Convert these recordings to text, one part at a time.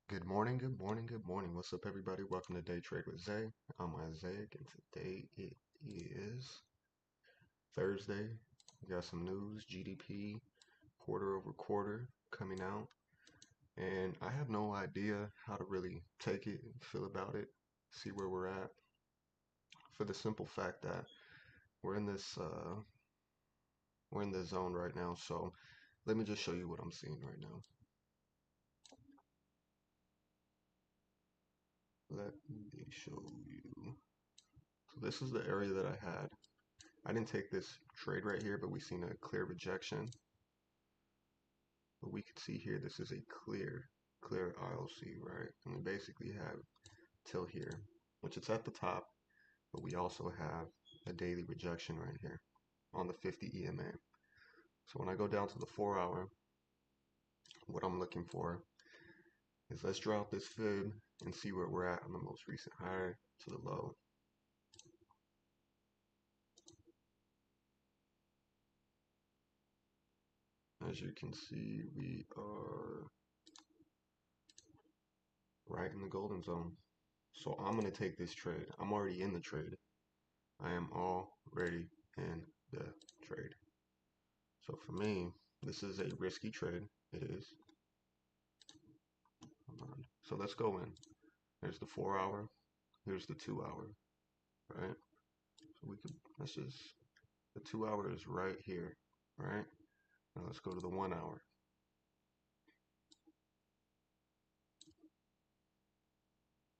Good morning, good morning, good morning. What's up, everybody? Welcome to Day Trade with Zay. I'm Isaiah, and today it is Thursday. We got some news, GDP, quarter over quarter coming out, and I have no idea how to really take it and feel about it, see where we're at, for the simple fact that we're in this we're in this zone right now. So let me just show you what I'm seeing right now. Let me show you. So this is the area that I had. I didn't take this trade right here, but we've seen a clear rejection. But we can see here, this is a clear ILC, right? And we basically have till here, which it's at the top, but we also have a daily rejection right here on the 50 EMA. So when I go down to the 4-hour, what I'm looking for is let's draw out this fib and see where we're at on the most recent high to the low. As you can see, we are right in the golden zone. So I'm going to take this trade. I'm already in the trade. I am already in the trade. So for me, this is a risky trade. It is. Hold on. So let's go in. There's the 4-hour. Here's the 2-hour. Right? So we could, let's just, the 2-hour is right here. Right? Now let's go to the 1-hour.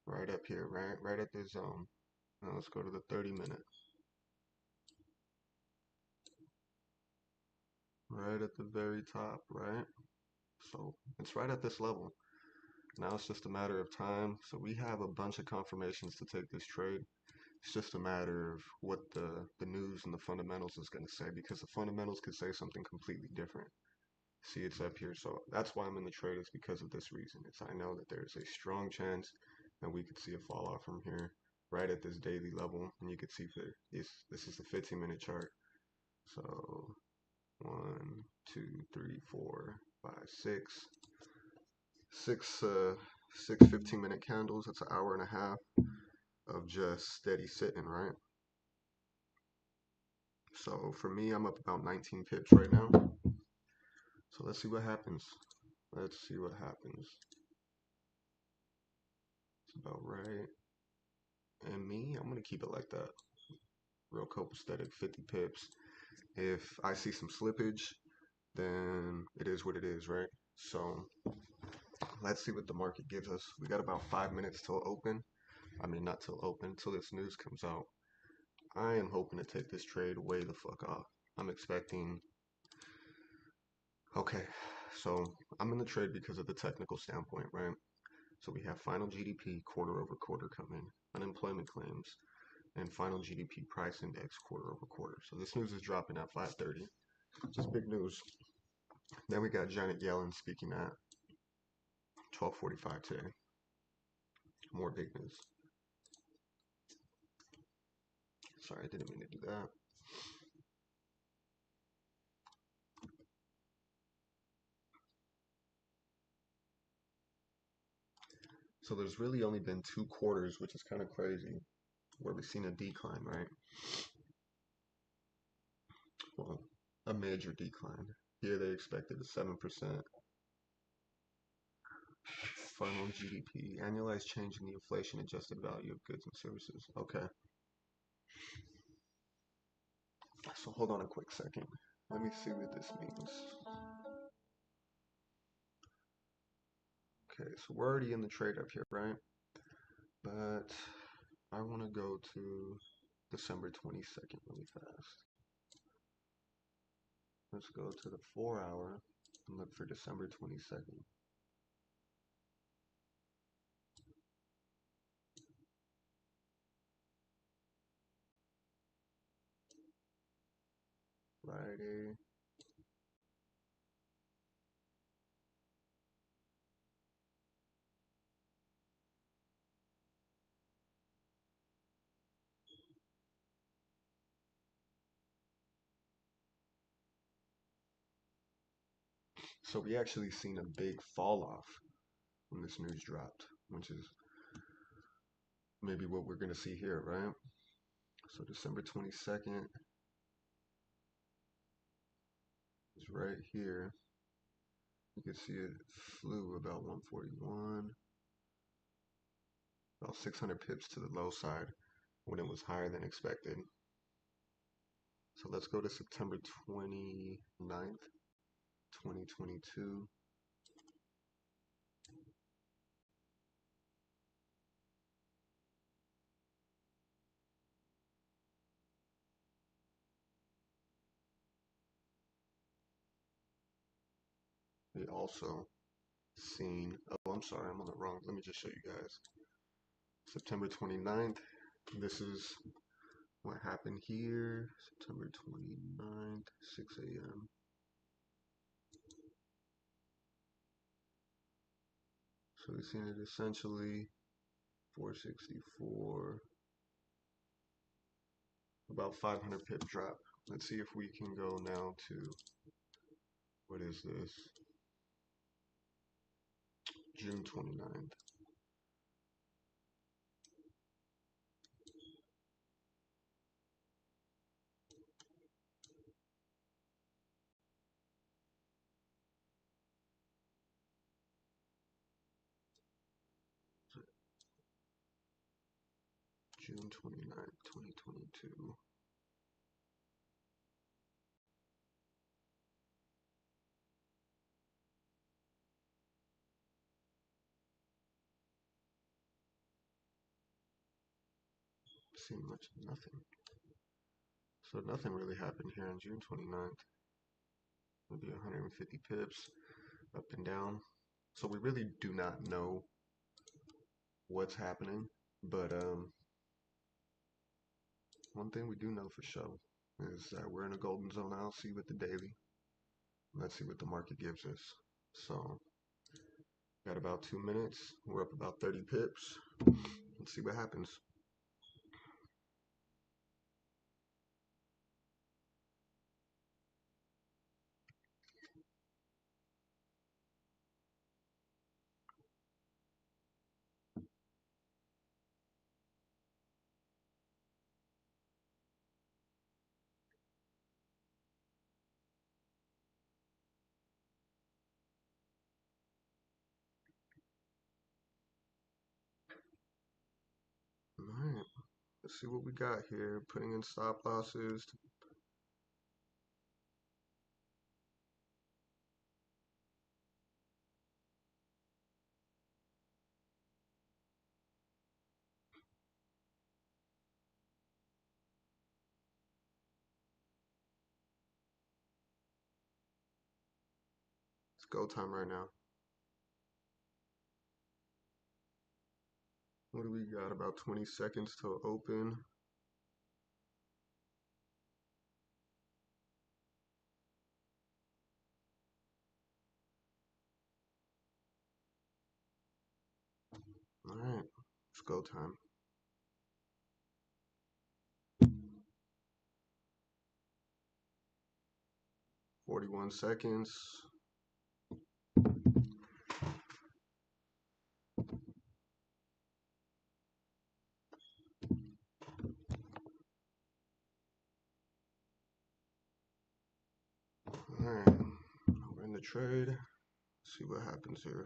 Right up here, right? Right at this zone. Now let's go to the 30-minute. Right at the very top, right? So it's right at this level. Now it's just a matter of time. So we have a bunch of confirmations to take this trade. It's just a matter of what the news and the fundamentals is going to say, because the fundamentals could say something completely different. See, it's up here. So that's why I'm in the trade, is because of this reason. It's I know that there's a strong chance that we could see a fall off from here right at this daily level. And you could see for this is the 15-minute chart. So 1, 2, 3, 4, 5, 6. Six 15-minute candles. That's an hour and a half of just steady sitting, right? So for me, I'm up about 19 pips right now. So let's see what happens. Let's see what happens. It's about right. And me, I'm gonna keep it like that. Real copacetic, 50 pips. If I see some slippage, then it is what it is, right? So let's see what the market gives us. We got about 5 minutes till open. I mean, not till open, till this news comes out. I am hoping to take this trade way the fuck off. I'm expecting. Okay, so I'm in the trade because of the technical standpoint, right? So we have final GDP quarter over quarter coming, unemployment claims, and final GDP price index quarter over quarter. So this news is dropping at 5:30. Just big news. Then we got Janet Yellen speaking at 12:45 today. More big news. Sorry, I didn't mean to do that. So there's really only been 2 quarters, which is kind of crazy, where we've seen a decline, right? Well, a major decline. Here they expected a 7% final GDP, annualized change in the inflation adjusted value of goods and services. Okay. So hold on a quick second. Let me see what this means. Okay, so we're already in the trade up here, right? But I want to go to December 22nd really fast. Let's go to the 4-hour and look for December 22nd. Friday. So we actually seen a big fall off. when this news dropped, which is maybe what we're going to see here, right? So December 22nd is right here. You can see it flew about 141, about 600 pips to the low side when it was higher than expected. So let's go to September 29th, 2022. We also seen, oh, I'm sorry, I'm on the wrong, let me just show you guys. September 29th, this is what happened here. September 29th, 6 a.m. So we've seen it essentially 464, about 500 pip drop. Let's see if we can go now to, what is this? June 29th. June 29th, 2022. Seen much of nothing. So nothing really happened here on June 29th. Maybe 150 pips up and down. So we really do not know what's happening, but one thing we do know for sure is that we're in a golden zone. I'll see with the daily. Let's see what the market gives us. So got about 2 minutes. We're up about 30 pips. Let's see what happens. All right. Let's see what we got here. Putting in stop losses. It's go time right now. What do we got? About 20 seconds till open. All right. It's go time. 41 seconds. All right. We're in the trade. See what happens here.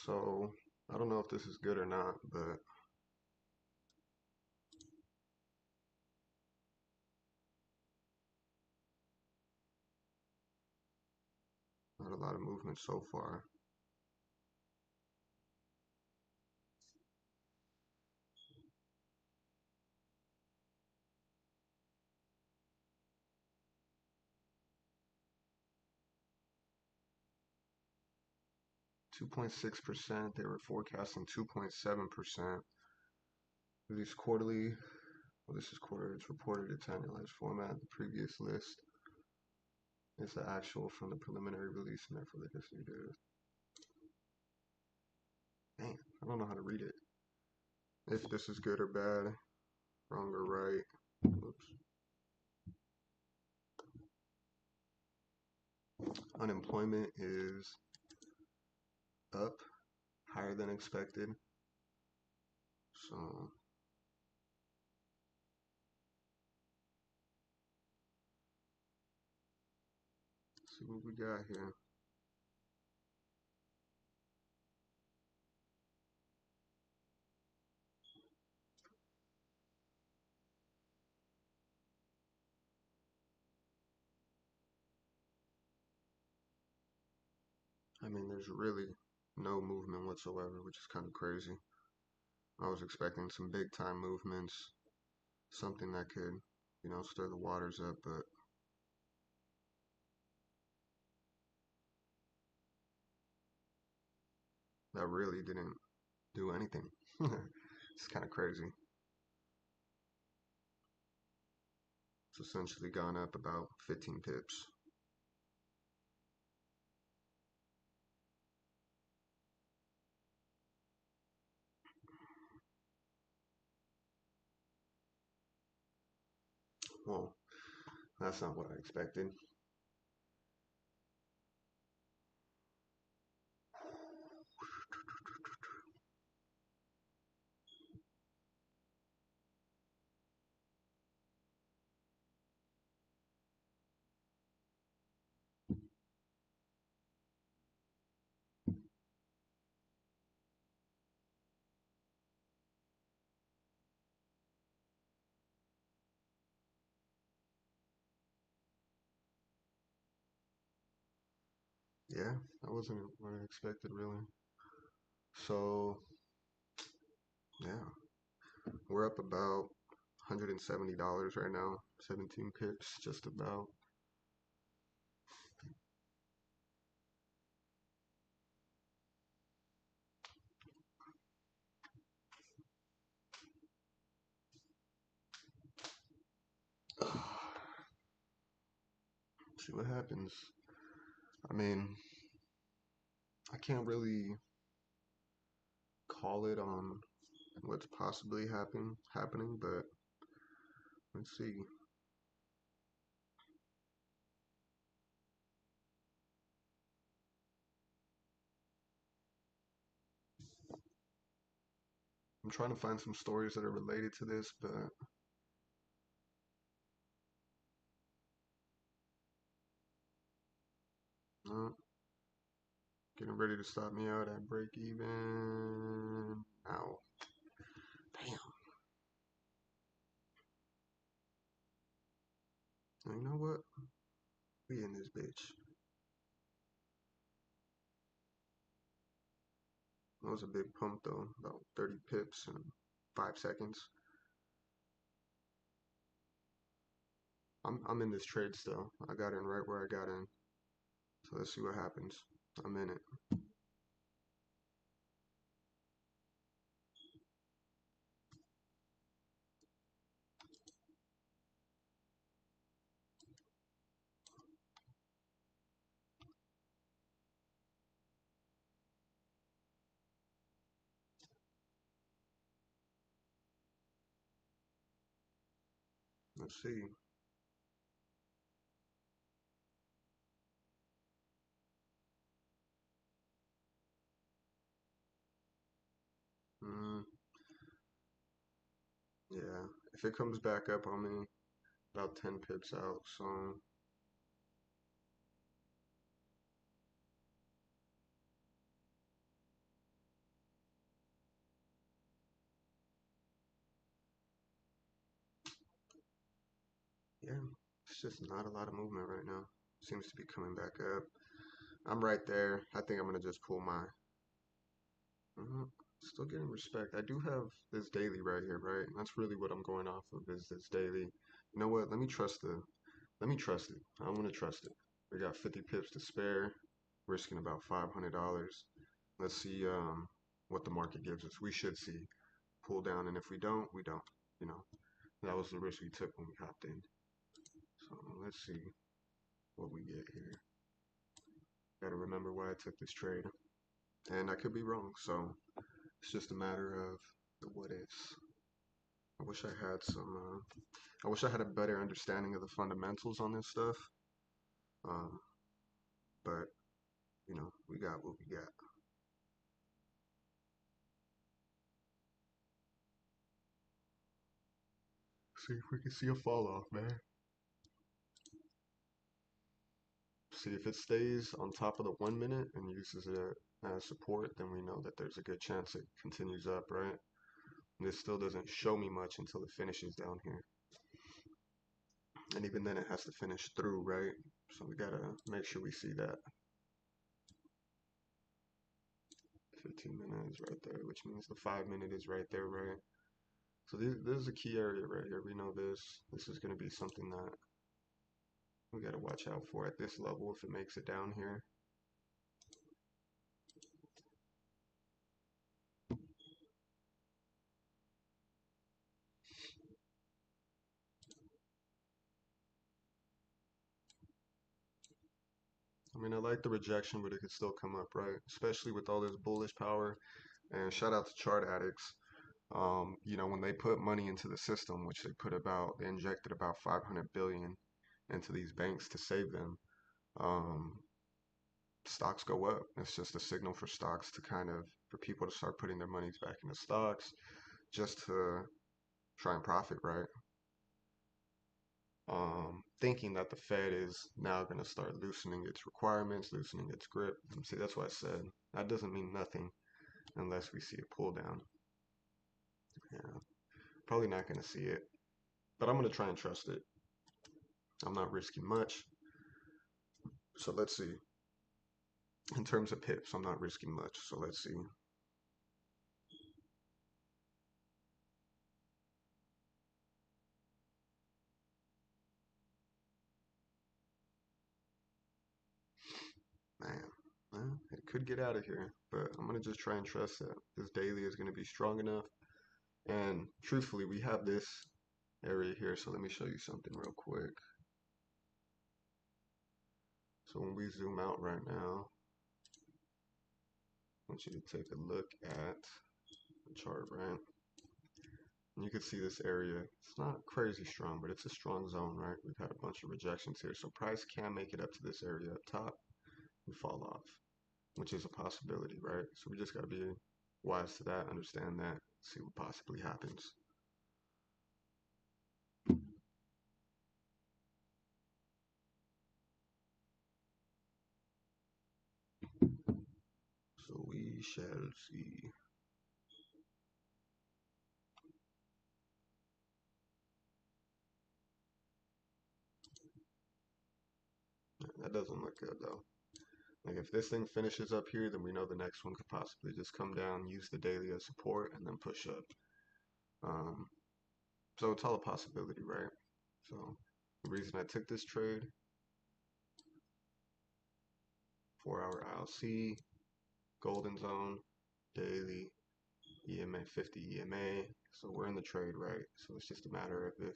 So I don't know if this is good or not, but not a lot of movement so far. 2.6%. They were forecasting 2.7%. These quarterly, well, this is quarterly, it's reported its annualized format. The previous list is the actual from the preliminary release, and therefore the history data. Man, I don't know how to read it. If this is good or bad, wrong or right. Oops. Unemployment is up, higher than expected. So let's see what we got here. I mean, there's really no movement whatsoever, which is kind of crazy. I was expecting some big time movements, something that could, stir the waters up, but that really didn't do anything. It's kind of crazy. It's essentially gone up about 15 pips. Well, that's not what I expected. Yeah, that wasn't what I expected, really. So, yeah, we're up about $170 right now, 17 pips, just about. See what happens. I mean, I can't really call it on what's possibly happening, but let's see. I'm trying to find some stories that are related to this, but getting ready to stop me out at break even now. Damn. You know what? We in this bitch. That was a big pump though, about 30 pips in 5 seconds. I'm in this trade still. I got in right where I got in. So let's see what happens. I'm in it. Let's see. Mm, yeah. If it comes back up on me, about 10 pips out, so yeah, it's just not a lot of movement right now. Seems to be coming back up. I'm right there. I think I'm gonna just pull my. Still getting respect. I do have this daily right here, right? That's really what I'm going off of is this daily. You know what? Let me trust the. Let me trust it. I'm gonna trust it. We got 50 pips to spare, risking about $500. Let's see what the market gives us. We should see pull down, and if we don't, we don't. You know, that was the risk we took when we hopped in. So let's see what we get here. Got to remember why I took this trade, and I could be wrong. So it's just a matter of the what ifs. I wish I had some. I wish I had a better understanding of the fundamentals on this stuff. Um, but you know, we got what we got. See if we can see a fall off, man. See if it stays on top of the 1 minute and uses it as support, then we know that there's a good chance it continues up, right? This still doesn't show me much until it finishes down here. And even then it has to finish through, right? So we gotta make sure we see that. 15 minutes right there, which means the 5 minute is right there, right? So this is a key area right here. We know this. This is gonna be something that we gotta watch out for at this level if it makes it down here. I mean, I like the rejection, but it could still come up, right? Especially with all this bullish power. And shout out to chart addicts. You know, when they put money into the system, which they injected about 500 billion into these banks to save them. Um, Stocks go up. It's just a signal for stocks to for people to start putting their monies back into stocks, just to try and profit, right? Thinking that the Fed is now going to start loosening its requirements, loosening its grip. See, that's why I said that doesn't mean nothing unless we see a pull down. Yeah, probably not going to see it, but I'm going to try and trust it. I'm not risking much. So let's see. In terms of pips, I'm not risking much. So let's see. Man, well, it could get out of here, but I'm going to just try and trust that this daily is going to be strong enough. And truthfully, we have this area here. So let me show you something real quick. So when we zoom out right now, I want you to take a look at the chart, right? And you can see this area. It's not crazy strong, but it's a strong zone, right? We've had a bunch of rejections here. So price can make it up to this area up top and fall off, which is a possibility, right? So we just got to be wise to that, understand that, see what possibly happens. So we shall see. That doesn't look good though. Like if this thing finishes up here, then we know the next one could possibly just come down, use the daily as support, and then push up. Um, so it's all a possibility, right? So the reason I took this trade, 4-hour ILC, golden zone, daily, EMA 50 EMA. So we're in the trade, right? So it's just a matter of if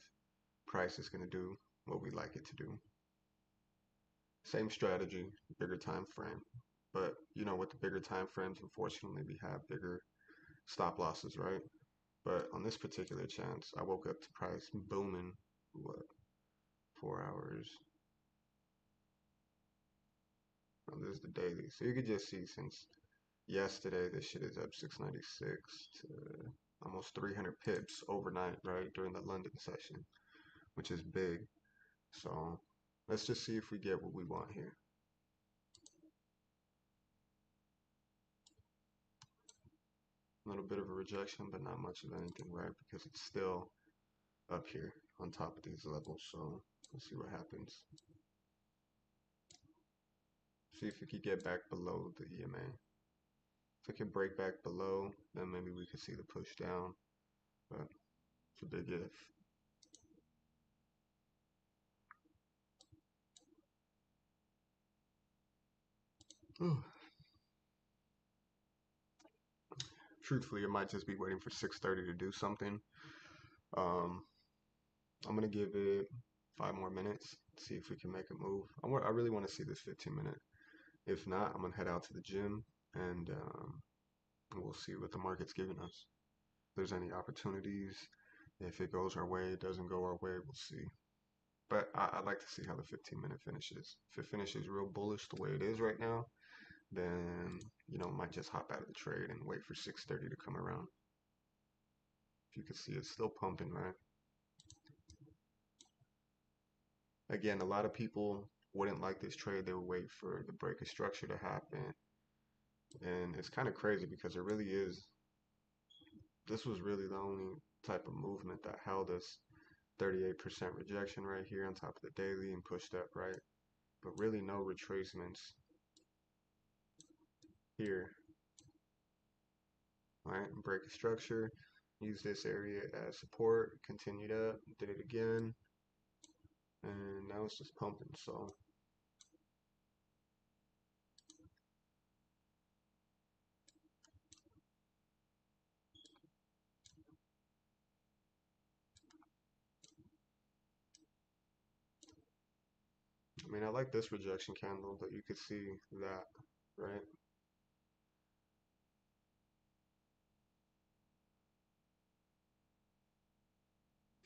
price is going to do what we like it to do. Same strategy, bigger time frame. But you know, with the bigger time frames, unfortunately, we have bigger stop losses, right? But on this particular chance, I woke up to price booming, what, 4 hours. Oh, this is the daily. So you could just see since yesterday, this shit is up 696 to almost 300 pips overnight, right? During the London session, which is big. So let's just see if we get what we want here. A little bit of a rejection, but not much of anything, right? Because it's still up here on top of these levels. So let's see what happens. See if we could get back below the EMA. If it can break back below, then maybe we could see the push down. But it's a big if. truthfully, it might just be waiting for 6:30 to do something. Um, I'm gonna give it 5 more minutes, see if we can make a move. I really want to see this 15 minute. If not, I'm gonna head out to the gym and we'll see what the market's giving us. If there's any opportunities, if it goes our way, it doesn't go our way, we'll see. But I'd like to see how the 15 minute finishes. If it finishes real bullish the way it is right now, then might just hop out of the trade and wait for 6:30 to come around. If you can see, it's still pumping, right? Again, a lot of people wouldn't like this trade. They would wait for the break of structure to happen. And it's kind of crazy because it really is. This was really the only type of movement that held us. 38% rejection right here on top of the daily and pushed up, right? But really no retracements here, right? Break of structure, use this area as support, continued up, did it again, and now it's just pumping. So I mean, I like this rejection candle, but you could see that, right?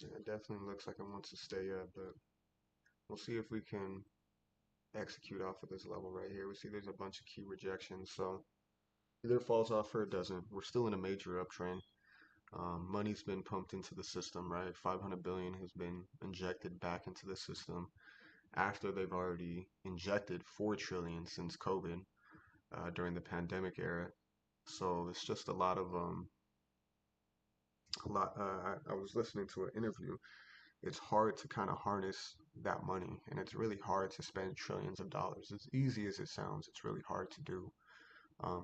Yeah, it definitely looks like it wants to stay up, but we'll see if we can execute off of this level right here. We see there's a bunch of key rejections, so either it falls off or it doesn't. We're still in a major uptrend. Money's been pumped into the system, right? 500 billion has been injected back into the system after they've already injected 4 trillion since COVID during the pandemic era. So it's just a lot of a lot. I was listening to an interview. It's hard to kind of harness that money, and it's really hard to spend trillions of dollars. As easy as it sounds, it's really hard to do.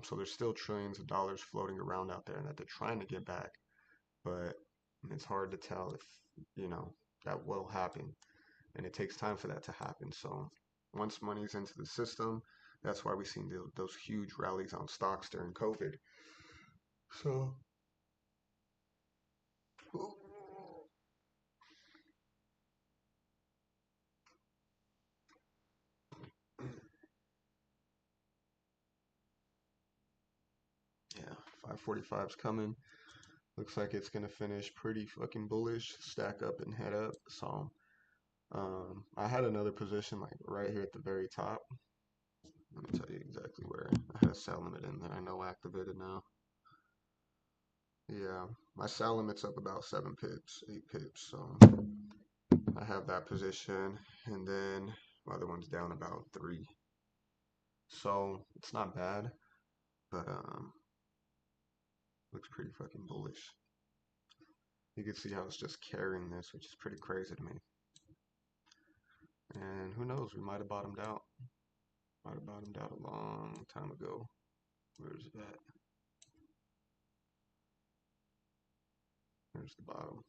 So there's still trillions of dollars floating around out there that they're trying to get back, but it's hard to tell if that will happen, and it takes time for that to happen. So once money's into the system, that's why we've seen those huge rallies on stocks during COVID. So yeah, 545's coming. Looks like it's gonna finish pretty fucking bullish, stack up and head up. So I had another position like right here at the very top. Let me tell you exactly where. I had a sell limit in that I know activated now. Yeah, my sell limit's up about 7 pips, 8 pips. So I have that position, and then my other one's down about 3. So it's not bad, but looks pretty fucking bullish. You can see how it's just carrying this, which is pretty crazy to me. And who knows, we might have bottomed out. Might have bottomed out a long time ago. Where's it at? There's the bottom.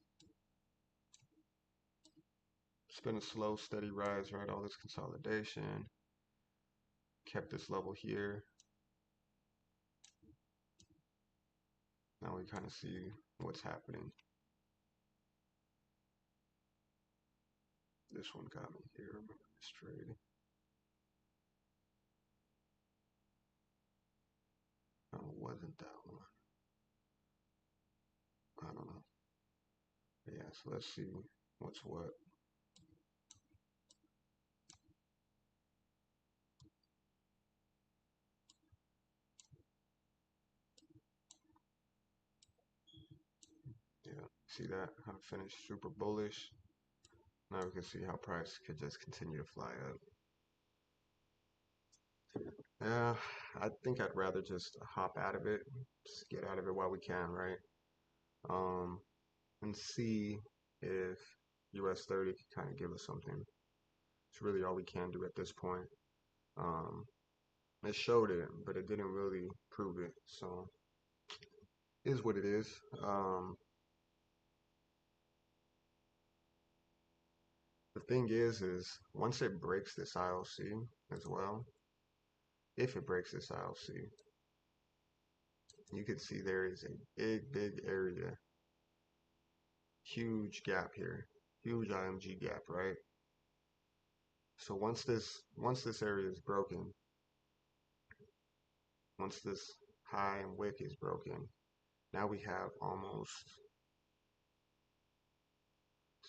It's been a slow, steady rise, right? All this consolidation. Kept this level here. Now we kind of see what's happening. This one got me here. Remember this trade? No, it wasn't that one. I don't know. But yeah, so let's see what's what. Yeah, see that? How it finished super bullish. Now we can see how price could just continue to fly up. Yeah, I think I'd rather just hop out of it, just get out of it while we can, right? Um, and see if US30 can kind of give us something. It's really all we can do at this point. Um, it showed it, but it didn't really prove it. So it is what it is. The thing is once it breaks this ILC as well, if it breaks this ILC, you can see there is a big area, huge gap here, huge IMG gap, right? So once this area is broken, once this high and wick is broken, now we have almost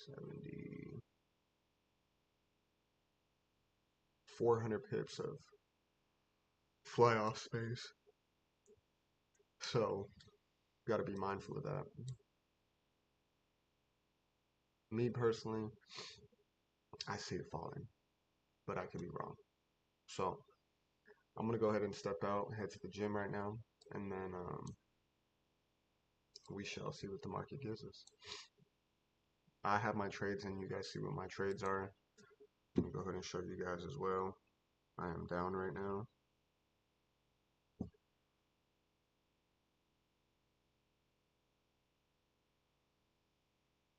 70, 400 pips of fly off space. So got to be mindful of that. Me personally, I see it falling, but I could be wrong. So I'm gonna go ahead and step out, head to the gym right now, and then we shall see what the market gives us. I have my trades in. You guys see what my trades are. Let me go ahead and show you guys as well. I am down right now.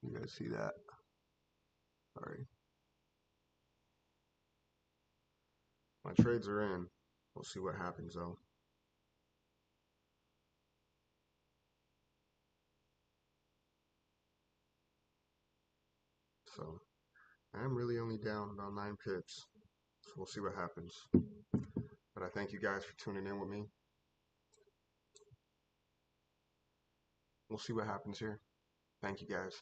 You guys see that? Sorry. My trades are in. We'll see what happens though. So I am really only down about 9 pips. So we'll see what happens. But I thank you guys for tuning in with me. We'll see what happens here. Thank you guys.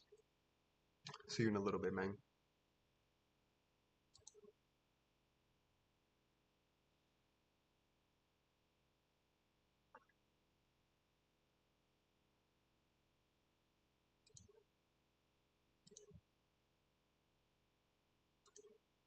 See you in a little bit, man.